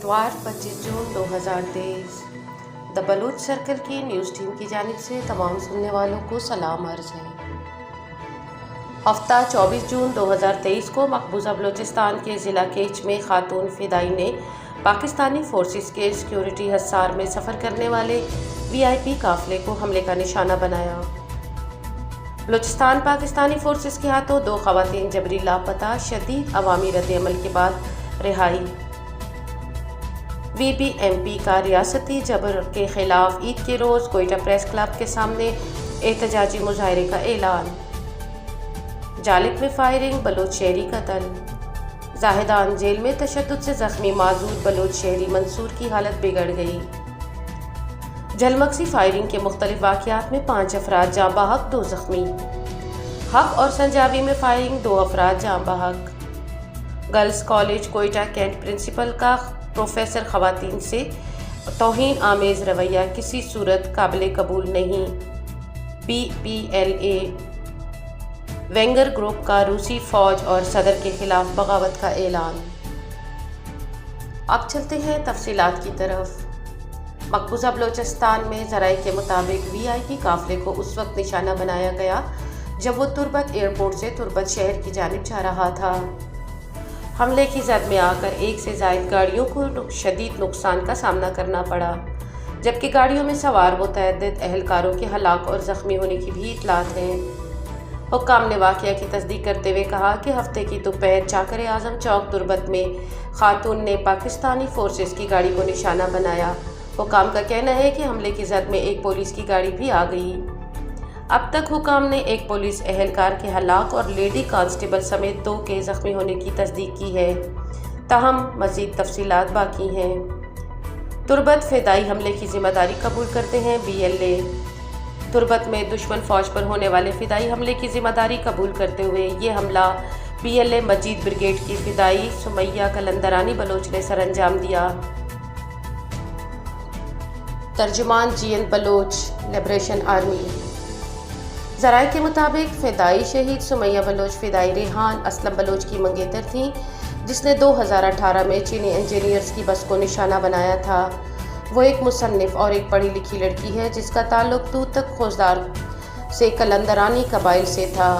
اتوار 25 جون 2023 دا بلوچ سرکل کی news team کی جانب سے تمام سننے والوں کو سلام عرض ہے۔ ہفتہ 24 جون 2023 کو مقبوضہ بلوچستان کے ضلع کیچ میں خاتون فدائی نے پاکستانی فورسز کے سیکیورٹی حصار میں سفر کرنے والے VIP قافلے کو حملے کا نشانہ بنایا۔ بلوچستان پاکستانی فورسز کے ہاتھوں 2 خواتین جبری لاپتہ، شدید عوامی رد عمل کے بعد رہائی۔ VBMP کا ریاستی جبر کے خلاف عید کے روز کوئٹہ پریس کلب کے سامنے احتجاجی مظاہرے کا اعلان۔ جالک میں فائرنگ، بلوچ شہری قتل۔ زاہدان جیل میں تشدد سے زخمی معذور بلوچ شہری منصور کی حالت بگڑ گئی۔ جلمکسی فائرنگ کے مختلف واقعات میں 5 افراد جاں بحق، 2 زخمی۔ حق اور سنجاوی میں فائرنگ، 2 افراد جاں بحق۔ Girls college Quetta cantt principal کا پروفیسر خواتین سے توہین آمیز رویہ کسی صورت قابل قبول نہیں۔ PPLA وینگر گروپ کا روسی فوج اور صدر کے خلاف بغاوت کا اعلان۔ اب چلتے ہیں تفصیلات کی طرف۔ مقبوضہ بلوچستان میں ذرائع کے مطابق VIP قافلے کو اس وقت نشانہ بنایا گیا جب وہ تربت ایئرپورٹ سے تربت شہر کی جانب جا رہا تھا۔ حملے کی زد میں آ کر 1 سے زائد گاڑیوں کو شدید نقصان کا سامنا کرنا پڑا، جبکہ گاڑیوں میں سوار متعدد اہلکاروں کے ہلاک اور زخمی ہونے کی بھی اطلاعات ہیں۔ حکام نے واقعہ کی تصدیق کرتے ہوئے کہا کہ ہفتے کی دوپہر چاکر اعظم چوک تربت میں خاتون نے پاکستانی فورسز کی گاڑی کو نشانہ بنایا۔ حکام کا کہنا ہے کہ حملے کی زد میں ایک پولیس کی گاڑی بھی آ گئی۔ اب تک حکام نے ایک پولیس اہلکار کے ہلاک اور لیڈی کانسٹیبل سمیت 2 کے زخمی ہونے کی تصدیق کی ہے، تاہم مزید تفصیلات باقی ہیں۔ تربت فدائی حملے کی ذمہ داری قبول کرتے ہیں BLA۔ تربت میں دشمن فوج پر ہونے والے فدائی حملے کی ذمہ داری قبول کرتے ہوئے یہ حملہ BLA مجید بریگیڈ کی فدائی سمیہ قلندرانی بلوچ نے سر انجام دیا۔ ترجمان GN بلوچ لبریشن آرمی۔ ذرائع کے مطابق فدائی شہید سمیہ بلوچ فدائی ریحان اسلم بلوچ کی منگیتر تھیں، جس نے 2018 میں چینی انجینئرز کی بس کو نشانہ بنایا تھا۔ وہ ایک مصنف اور ایک پڑھی لکھی لڑکی ہے جس کا تعلق توتک خوزدار سے قلندرانی قبائل سے تھا۔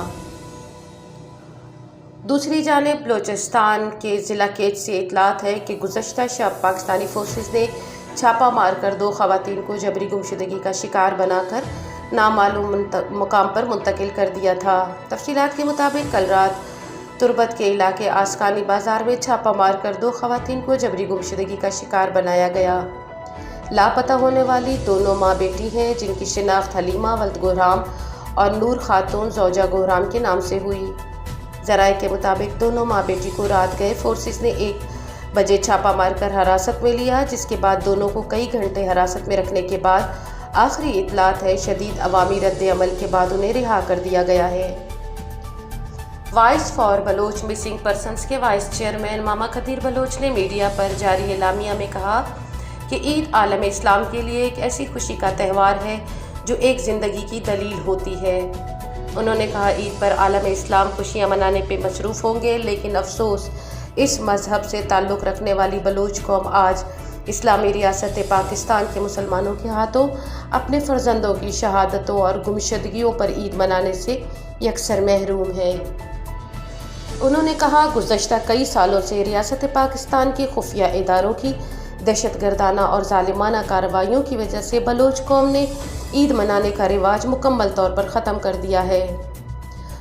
دوسری جانب بلوچستان کے ضلع کیچ سے اطلاعات ہے کہ گزشتہ شب پاکستانی فورسز نے چھاپہ مار کر 2 خواتین کو جبری گمشدگی کا شکار بنا کر نامعلوم مقام پر منتقل کر دیا تھا۔ تفصیلات کے مطابق کل رات تربت کے علاقے آسکانی بازار میں چھاپہ مار کر 2 خواتین کو جبری گمشدگی کا شکار بنایا گیا۔ لاپتہ ہونے والی دونوں ماں بیٹی ہیں، جن کی شناخت حلیمہ ولد گوہرام اور نور خاتون زوجہ گوہرام کے نام سے ہوئی۔ ذرائع کے مطابق دونوں ماں بیٹی کو رات گئے فورسز نے 1 بجے چھاپہ مار کر حراست میں لیا، جس کے بعد دونوں کو کئی گھنٹے حراست میں رکھنے کے بعد آخری اطلاعات ہے شدید عوامی رد عمل کے بعد انہیں رہا کر دیا گیا ہے۔ Voice for Baloch missing persons کے وائس چیئرمین ماما قدیر بلوچ نے میڈیا پر جاری اعلامیہ میں کہا کہ عید عالم اسلام کے لیے ایک ایسی خوشی کا تہوار ہے جو ایک زندگی کی دلیل ہوتی ہے۔ انہوں نے کہا عید پر عالم اسلام خوشیاں منانے پہ مصروف ہوں گے، لیکن افسوس اس مذہب سے تعلق رکھنے والی بلوچ قوم آج اسلامی ریاست پاکستان کے مسلمانوں کے ہاتھوں اپنے فرزندوں کی شہادتوں اور گمشدگیوں پر عید منانے سے یکسر محروم ہے۔ انہوں نے کہا گزشتہ کئی سالوں سے ریاست پاکستان کے خفیہ اداروں کی دہشت گردانہ اور ظالمانہ کارروائیوں کی وجہ سے بلوچ قوم نے عید منانے کا رواج مکمل طور پر ختم کر دیا ہے۔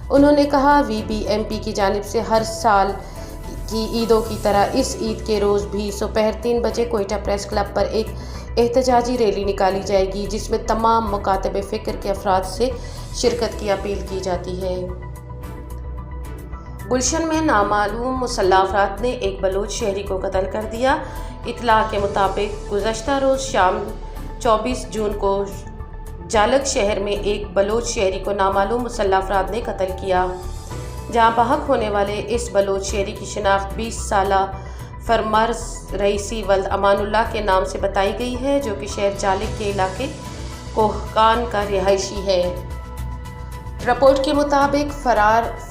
انہوں نے کہا VBMP کی جانب سے ہر سال کی عیدوں کی طرح اس عید کے روز بھی دوپہر 3 بجے کوئٹہ پریس کلب پر ایک احتجاجی ریلی نکالی جائے گی، جس میں تمام مکاتب فکر کے افراد سے شرکت کی اپیل کی جاتی ہے۔ گلشن میں نامعلوم مسلح افراد نے ایک بلوچ شہری کو قتل کر دیا۔ اطلاع کے مطابق گزشتہ روز شام 24 جون کو جالک شہر میں ایک بلوچ شہری کو نامعلوم مسلح افراد نے قتل کیا۔ جہاں بحق ہونے والے اس بلوچ شہری کی شناخت 20 سالہ فرمرز رئیسی ولد امان اللہ کے نام سے بتائی گئی ہے، جو کہ شہر جالک کے علاقے کوہکان کا رہائشی ہے۔ رپورٹ کے مطابق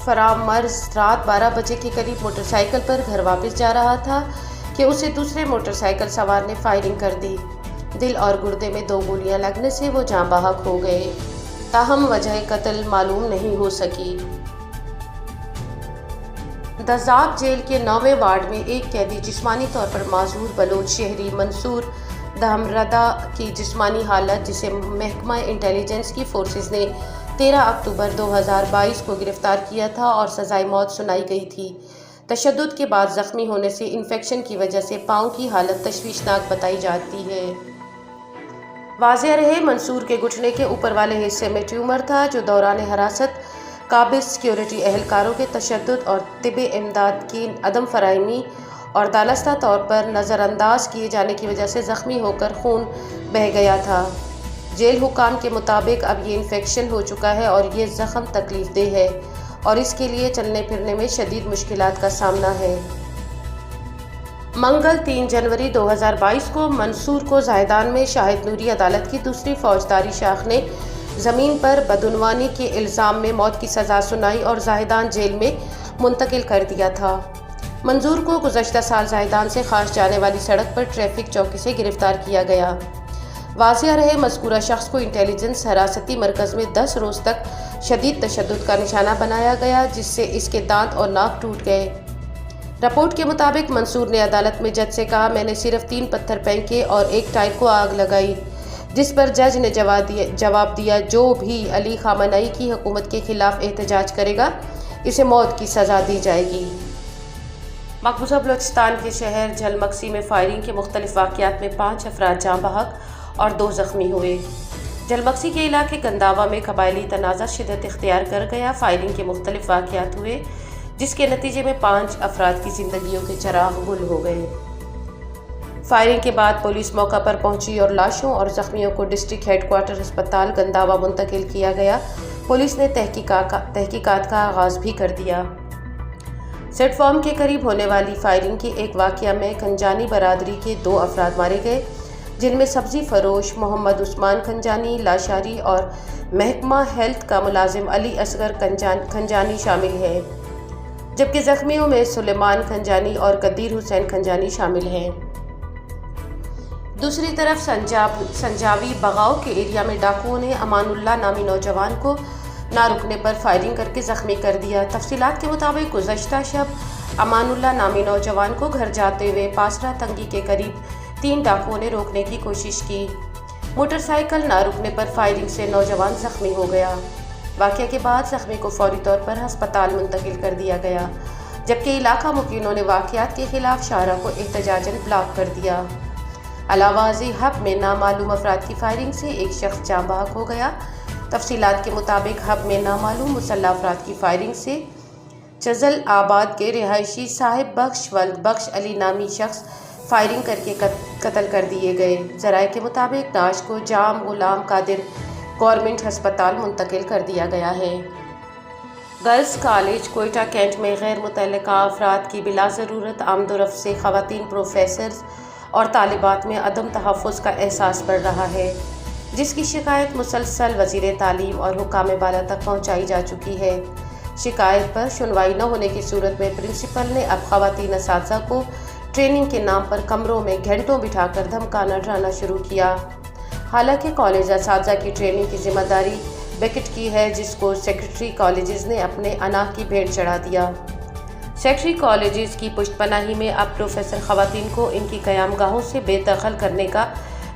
فرامرز رات 12 بجے کے قریب موٹر سائیکل پر گھر واپس جا رہا تھا کہ اسے دوسرے موٹر سائیکل سوار نے فائرنگ کر دی۔ دل اور گردے میں 2 گولیاں لگنے سے وہ جاں بحق ہو گئے، تاہم وجہ قتل معلوم نہیں ہو سکی۔ دزاب جیل کے 9ویں وارڈ میں ایک قیدی جسمانی طور پر معذور بلوچ شہری منصور دھمردہ کی جسمانی حالت، جسے محکمہ انٹیلیجنس کی فورسز نے 13 اکتوبر 2022 کو گرفتار کیا تھا اور سزائے موت سنائی گئی تھی، تشدد کے بعد زخمی ہونے سے انفیکشن کی وجہ سے پاؤں کی حالت تشویشناک بتائی جاتی ہے۔ واضح رہے، منصور کے گھٹنے کے اوپر والے حصے میں ٹیومر تھا، جو دوران حراست قابض سیکیورٹی اہلکاروں کے تشدد اور طبی امداد کی عدم فراہمی اور دانستہ طور پر نظر انداز کیے جانے کی وجہ سے زخمی ہو کر خون بہہ گیا تھا۔ جیل حکام کے مطابق اب یہ انفیکشن ہو چکا ہے اور یہ زخم تکلیف دہ ہے اور اس کے لیے چلنے پھرنے میں شدید مشکلات کا سامنا ہے۔ منگل 3 جنوری 2022 کو منصور کو زاہدان میں شاہد نوری عدالت کی دوسری فوجداری شاخ نے زمین پر بدعنوانی کے الزام میں موت کی سزا سنائی اور زاہدان جیل میں منتقل کر دیا تھا۔ منصور کو گزشتہ سال زاہدان سے خاص جانے والی سڑک پر ٹریفک چوکی سے گرفتار کیا گیا۔ واضح رہے، مذکورہ شخص کو انٹیلیجنس حراستی مرکز میں 10 روز تک شدید تشدد کا نشانہ بنایا گیا، جس سے اس کے دانت اور ناک ٹوٹ گئے۔ رپورٹ کے مطابق منصور نے عدالت میں جج سے کہا، میں نے صرف 3 پتھر پھینکے اور ایک ٹائر کو آگ لگائی، جس پر جج نے جواب دیا، جو بھی علی خامنئی کی حکومت کے خلاف احتجاج کرے گا اسے موت کی سزا دی جائے گی۔ مقبوضہ بلوچستان کے شہر جھلمکسی میں فائرنگ کے مختلف واقعات میں 5 افراد جاں بحق اور 2 زخمی ہوئے۔ جھلمکسی کے علاقے گنداوا میں قبائلی تنازع شدت اختیار کر گیا۔ فائرنگ کے مختلف واقعات ہوئے، جس کے نتیجے میں 5 افراد کی زندگیوں کے چراغ گل ہو گئے۔ فائرنگ کے بعد پولیس موقع پر پہنچی اور لاشوں اور زخمیوں کو ڈسٹرکٹ ہیڈ کوارٹر ہسپتال گنداوا منتقل کیا گیا۔ پولیس نے تحقیقات کا آغاز بھی کر دیا۔ سیٹ فارم کے قریب ہونے والی فائرنگ کے ایک واقعہ میں کھنجانی برادری کے 2 افراد مارے گئے، جن میں سبزی فروش محمد عثمان کھنجانی لاشاری اور محکمہ ہیلتھ کا ملازم علی اصغر کھنجانی شامل ہیں، جبکہ زخمیوں میں سلیمان کھنجانی اور قدیر حسین کھنجانی شامل ہیں۔ دوسری طرف سنجاوی بغاؤ کے ایریا میں ڈاکوؤں نے امان اللہ نامی نوجوان کو نہ رکنے پر فائرنگ کر کے زخمی کر دیا۔ تفصیلات کے مطابق گزشتہ شب امان اللہ نامی نوجوان کو گھر جاتے ہوئے پاسرا تنگی کے قریب 3 ڈاکوؤں نے روکنے کی کوشش کی۔ موٹر سائیکل نہ رکنے پر فائرنگ سے نوجوان زخمی ہو گیا۔ واقعے کے بعد زخمی کو فوری طور پر ہسپتال منتقل کر دیا گیا، جبکہ علاقہ مکینوں نے واقعات کے خلاف شاہراہ کو احتجاجاً بلاک کر دیا۔ علاوہ ازیں ہب میں نامعلوم افراد کی فائرنگ سے ایک شخص جاں بحق ہو گیا۔ تفصیلات کے مطابق ہب میں نامعلوم مسلح افراد کی فائرنگ سے چزل آباد کے رہائشی صاحب بخش ولد بخش علی نامی شخص فائرنگ کر کے قتل کر دیے گئے۔ ذرائع کے مطابق نعش کو جام غلام قادر گورنمنٹ ہسپتال منتقل کر دیا گیا ہے۔ گرلز کالج کوئٹہ کینٹ میں غیر متعلقہ افراد کی بلا ضرورت آمد و رفت سے خواتین پروفیسرز اور طالبات میں عدم تحفظ کا احساس بڑھ رہا ہے، جس کی شکایت مسلسل وزیر تعلیم اور حکام بالا تک پہنچائی جا چکی ہے۔ شکایت پر سنوائی نہ ہونے کی صورت میں پرنسپل نے اب خواتین اساتذہ کو ٹریننگ کے نام پر کمروں میں گھنٹوں بٹھا کر دھمکانا ڈرانا شروع کیا۔ حالانکہ کالج اساتذہ کی ٹریننگ کی ذمہ داری بیکٹ کی ہے، جس کو سیکرٹری کالجز نے اپنے اناق کی بھیٹ چڑھا دیا۔ سیکرٹری کالجز کی پشت پناہی میں اب پروفیسر خواتین کو ان کی قیام گاہوں سے بے دخل کرنے کا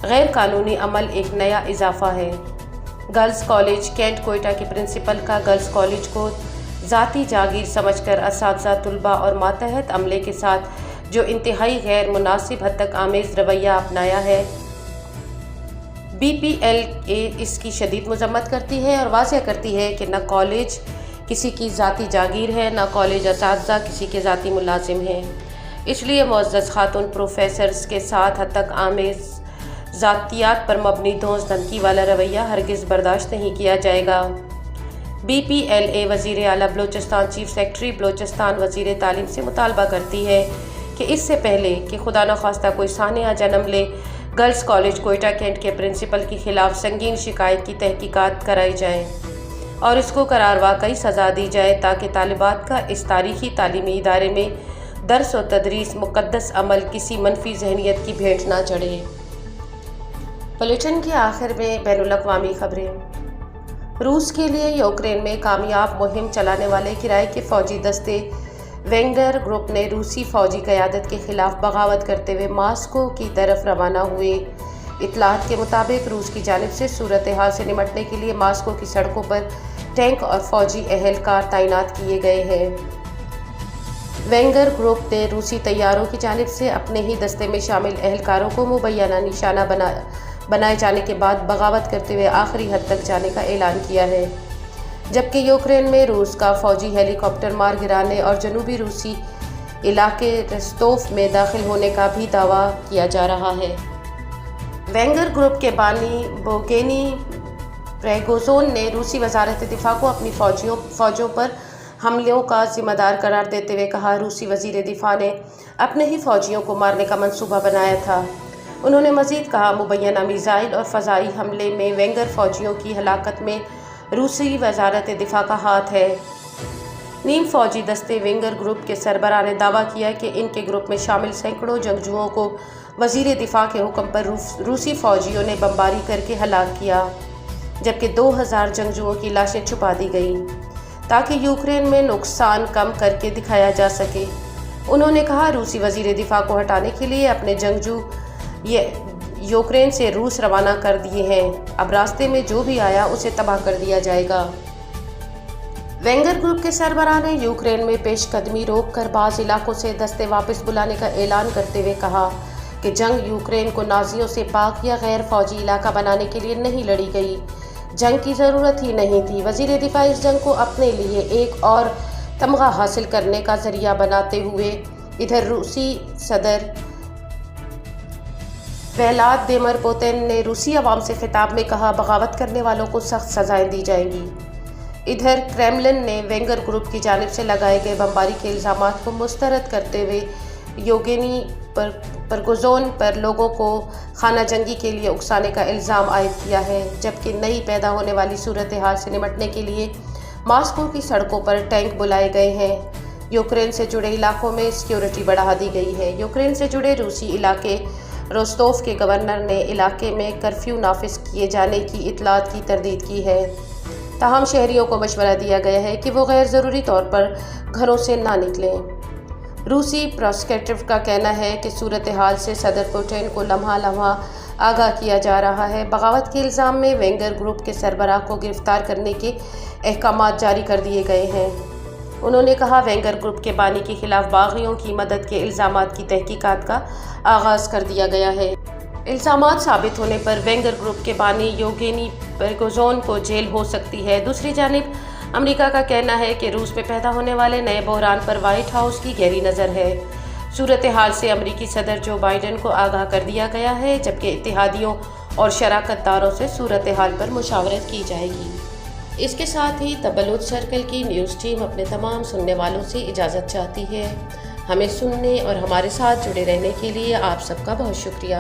غیر قانونی عمل ایک نیا اضافہ ہے۔ گرلز کالج کینٹ کوئٹہ کے پرنسپل کا گرلز کالج کو ذاتی جاگیر سمجھ کر اساتذہ، طلباء اور ماتحت عملے کے ساتھ جو انتہائی غیر مناسب حد تک آمیز رویہ اپنایا ہے، BPLA اس کی شدید مذمت کرتی ہے اور واضح کرتی ہے کہ نہ کالج کسی کی ذاتی جاگیر ہے، نہ کالج اساتذہ کسی کے ذاتی ملازم ہیں۔ اس لیے معزز خاتون پروفیسرز کے ساتھ حد تک آمیز ذاتیات پر مبنی دھونس دھمکی والا رویہ ہرگز برداشت نہیں کیا جائے گا۔ BPLA وزیر اعلیٰ بلوچستان چیف سیکرٹری بلوچستان وزیر تعلیم سے مطالبہ کرتی ہے کہ اس سے پہلے کہ خدا نخواستہ کوئی سانحہ جنم لے، گرلز کالج کوئٹہ کینٹ کے پرنسپل کے خلاف سنگین شکایت کی تحقیقات کرائی جائیں اور اس کو قرار واقعی سزا دی جائے، تاکہ طالبات کا اس تاریخی تعلیمی ادارے میں درس و تدریس مقدس عمل کسی منفی ذہنیت کی بھیٹ نہ چڑھے۔ بلیٹن کے آخر میں بین الاقوامی خبریں۔ روس کے لیے یوکرین میں کامیاب مہم چلانے والے کرائے کے فوجی دستے وینگر گروپ نے روسی فوجی قیادت کے خلاف بغاوت کرتے ہوئے ماسکو کی طرف روانہ ہوئے۔ اطلاعات کے مطابق روس کی جانب سے صورتحال سے نمٹنے کے لیے ماسکو کی سڑکوں پر ٹینک اور فوجی اہلکار تعینات کیے گئے ہیں۔ وینگر گروپ نے روسی طیاروں کی جانب سے اپنے ہی دستے میں شامل اہلکاروں کو مبینہ نشانہ بنائے جانے کے بعد بغاوت کرتے ہوئے آخری حد تک جانے کا اعلان کیا ہے، جبکہ یوکرین میں روس کا فوجی ہیلی کاپٹر مار گرانے اور جنوبی روسی علاقے رستوف میں داخل ہونے کا بھی دعویٰ کیا جا رہا ہے۔ وینگر گروپ کے بانی بوگینی پریگوزون نے روسی وزارت دفاع کو اپنی فوجوں پر حملوں کا ذمہ دار قرار دیتے ہوئے کہا، روسی وزیر دفاع نے اپنے ہی فوجیوں کو مارنے کا منصوبہ بنایا تھا۔ انہوں نے مزید کہا، مبینہ میزائل اور فضائی حملے میں وینگر فوجیوں کی ہلاکت میں روسی وزارت دفاع کا ہاتھ ہے۔ نیم فوجی دستے وینگر گروپ کے سربراہ نے دعویٰ کیا کہ ان کے گروپ میں شامل سینکڑوں جنگجوؤں کو وزیر دفاع کے حکم پر روسی فوجیوں نے بمباری کر کے ہلاک کیا، جبکہ 2000 جنگجوؤں کی لاشیں چھپا دی گئیں تاکہ یوکرین میں نقصان کم کر کے دکھایا جا سکے۔ انہوں نے کہا، روسی وزیر دفاع کو ہٹانے کے لیے اپنے جنگجو یوکرین سے روس روانہ کر دیے ہیں، اب راستے میں جو بھی آیا اسے تباہ کر دیا جائے گا۔ وینگر گروپ کے سربراہ نے یوکرین میں پیش قدمی روک کر بعض علاقوں سے دستے واپس بلانے کا اعلان کرتے ہوئے کہا کہ جنگ یوکرین کو نازیوں سے پاک یا غیر فوجی علاقہ بنانے کے لیے نہیں لڑی گئی، جنگ کی ضرورت ہی نہیں تھی۔ وزیر دفاع اس جنگ کو اپنے لیے ایک اور تمغہ حاصل کرنے کا ذریعہ بناتے ہوئے ادھر روسی صدر ولادیمیر پوتن نے روسی عوام سے خطاب میں کہا، بغاوت کرنے والوں کو سخت سزائیں دی جائیں گی۔ ادھر کریملن نے وینگر گروپ کی جانب سے لگائے گئے بمباری کے الزامات کو مسترد کرتے ہوئے یوگینی پرگوزون پر لوگوں کو خانہ جنگی کے لیے اکسانے کا الزام عائد کیا ہے، جبکہ نئی پیدا ہونے والی صورتحال سے نمٹنے کے لیے ماسکو کی سڑکوں پر ٹینک بلائے گئے ہیں۔ یوکرین سے جڑے علاقوں میں سیکیورٹی بڑھا دی گئی ہے۔ یوکرین سے جڑے روسی علاقے روستوف کے گورنر نے علاقے میں کرفیو نافذ کیے جانے کی اطلاعات کی تردید کی ہے، تاہم شہریوں کو مشورہ دیا گیا ہے کہ وہ غیر ضروری طور پر گھروں سے نہ نکلیں۔ روسی پروسیکیوٹر کا کہنا ہے کہ صورتحال سے صدر پوتن کو لمحہ لمحہ آگاہ کیا جا رہا ہے۔ بغاوت کے الزام میں وینگر گروپ کے سربراہ کو گرفتار کرنے کے احکامات جاری کر دیے گئے ہیں۔ انہوں نے کہا، وینگر گروپ کے بانی کے خلاف باغیوں کی مدد کے الزامات کی تحقیقات کا آغاز کر دیا گیا ہے۔ الزامات ثابت ہونے پر وینگر گروپ کے بانی یوگینی پریگوزون کو جیل ہو سکتی ہے۔ دوسری جانب امریکہ کا کہنا ہے کہ روس میں پیدا ہونے والے نئے بحران پر وائٹ ہاؤس کی گہری نظر ہے۔ صورتحال سے امریکی صدر جو بائیڈن کو آگاہ کر دیا گیا ہے، جبکہ اتحادیوں اور شراکت داروں سے صورتحال پر مشاورت کی جائے گی۔ اس کے ساتھ ہی دی بلوچ سرکل کی نیوز ٹیم اپنے تمام سننے والوں سے اجازت چاہتی ہے۔ ہمیں سننے اور ہمارے ساتھ جڑے رہنے کے لیے آپ سب کا بہت شکریہ۔